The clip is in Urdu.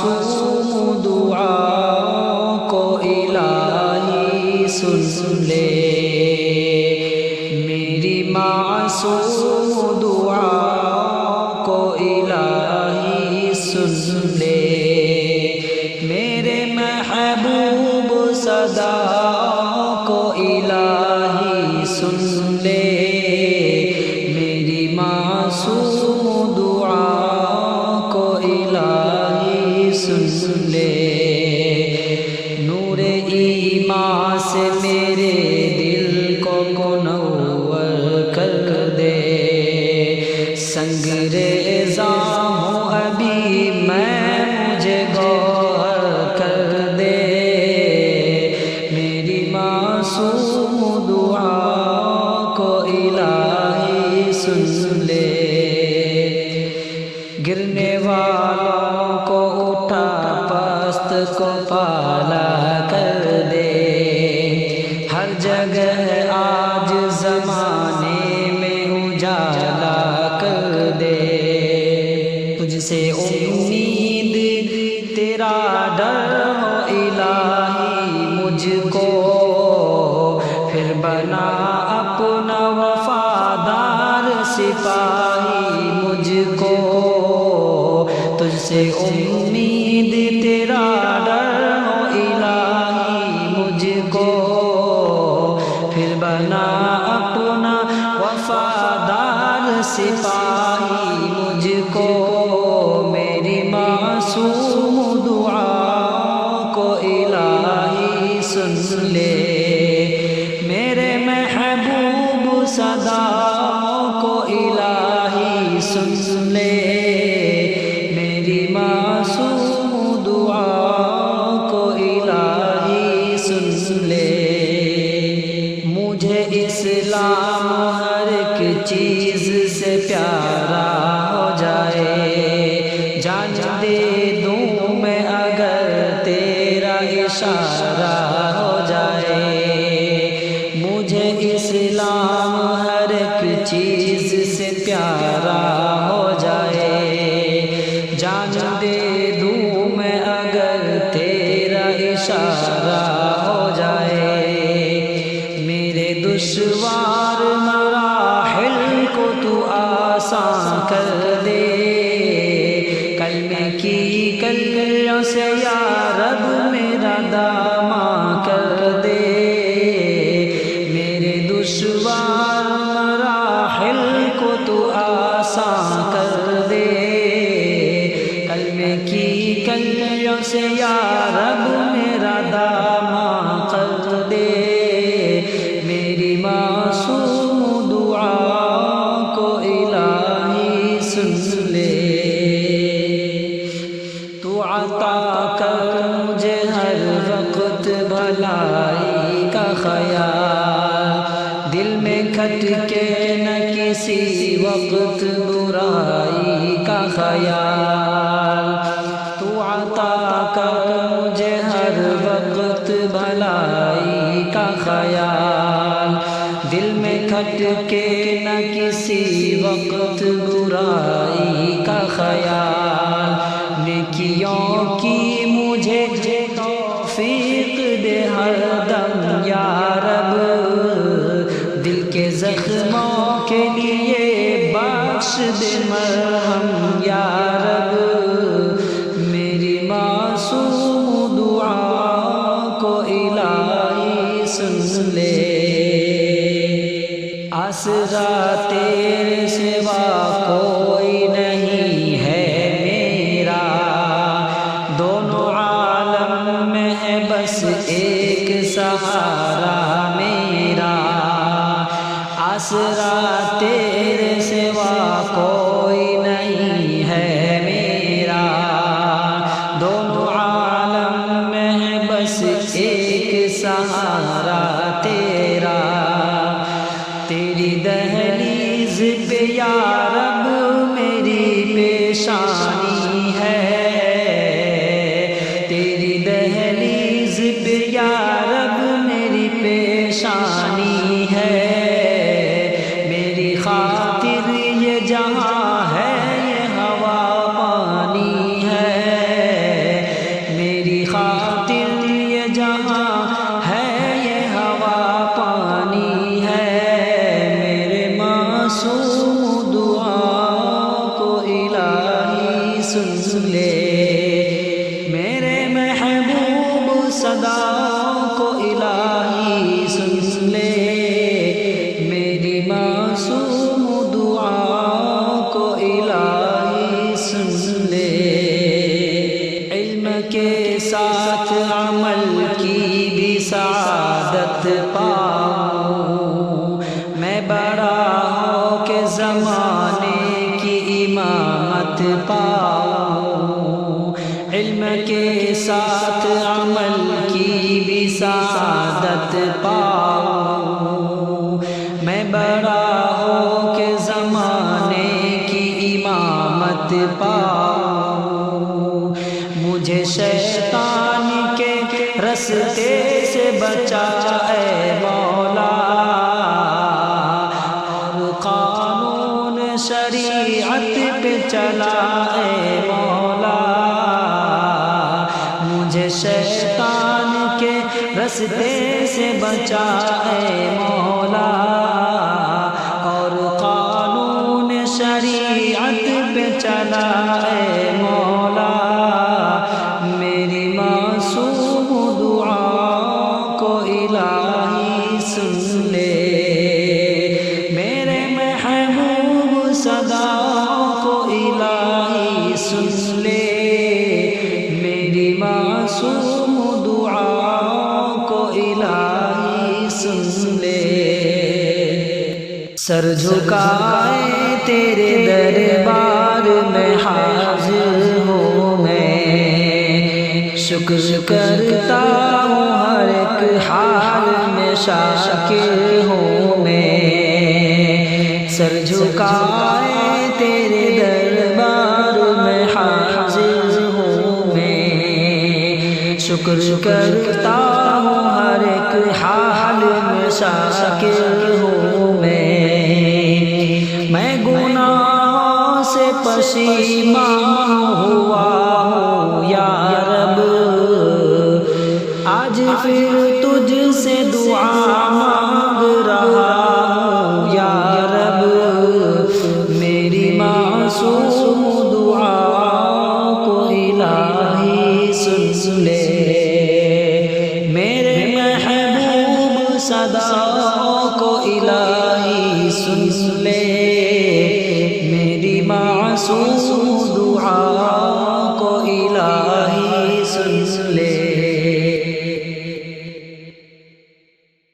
معصوم دعا کو الہی سن لے، میری معصوم دعا کو الہی سن لے، میرے محبوب صدا کو الہی سن لے، میری معصوم دعا کو الہی سن لے، نور ایمان سے میرے دل کو منور کر دے، سنگ ریزاں ہوں ابھی میں مجھے گوہر کر دے، میری معصوم دعا کو الہی سن لے، گرنے والوں کو اٹھا پست کو پالا کر دے، ہر جگہ آج زمانے میں اجالا کر دے، تجھ سے امید تیرا ڈر ہو الہی مجھ کو، پھر بنا اپنا وفادار سپاہی مجھ کو، تجھ سے امید تیرا ڈر ہو الہی مجھ کو، پھر بنا اپنا وفادار سپاہی مجھ کو، میری معصوم دعا کو الہی سن لے، میرے محبوب صدا کو الہی سن لے، میری معصوم دعا کو الہی سن لے، مجھے اسلام ہر ایک چیز سے پیارا ہو جائے، جان دے دوں میں اگر تیرا اشارہ ہو جائے، مجھے اسلام ہر ایک چیز سے پیارا ہو جائے، جان دے دوں میں اگر تیرا اشارہ ہو جائے، میرے دشوار مراحل کو تو آسان کر دے، کلمے کی کلیوں سے یا رب میرا داماں کر دے، میرے دشوار مراحل کو تو آسان کر دے، کلمے کی کلیوں سے یا رب میرا داماں کر دے، میری معصوم دعا کو الہی سن لے، تو عطا کر مجھے ہر وقت بھلائی کا خیال، دل میں کھٹکے نہ کسی وقت برائی کا خیال، تو عطا کر مجھے ہر وقت بھلائی کا خیال، دل میں کھٹکے نہ کسی وقت برائی کا خیال، نیکیوں کی مجھے توفیق دے ہر دم یا رب، دل کے زخموں کے لیے بخش دے مرہم یا رب، میری معصوم دعا کو الہی سن لے، آسرا تیرے سوا کوئی نہیں ہے میرا، دونوں عالم میں ہے بس ایک سہارا میرا، آسرا تیرے سوا کوئی نہیں ہے میرا، دونوں عالم میں ہے بس ایک سہارا تیرا، تیری دہلیز پہ یا رب میری پیشانی ہے، تیری دہلیز پہ یا رب میری پیشانی ہے، میری خاطر یہ جہاں ہے یہ ہوا پانی ہے، سعادت پاؤں، میں بڑا ہو کے زمانے کی امامت پاؤں، علم کے ساتھ عمل کی بھی سعادت پاؤں، میں بڑا ہو کے زمانے کی امامت پاؤں، مجھے شیطان کے رستے سے بچا اے مولا، اور قانون شریعت پہ چلا اے مولا، مجھے شیطان کے رستے سے بچا اے مولا، اور قانون شریعت پہ چلا اے مولا، میری معصوم دعا کو الہی سن لے، میرے محبوب صدا کو الہی سن لے، میری معصوم دعا کو الہی سن لے، سر جھکائے تیرے دربار میں حاضر ہوں میں، شکر کرتا ہوں ہر ایک حال میں شاکر ہوں میں، سر جھکائے تیرے دربار میں حاضر ہوں میں، شکر کرتا ہوں ہر ایک حال میں شاکر ہوں میں گناہوں سے پشیمان ہوا ہوں یا رب، آج پھر تجھ سے دعا مانگ رہا ہوں یا رب، میری معصوم دعا کو الہی سن لے، میرے محبوب صدا کو الہی سن لے، میری معصوم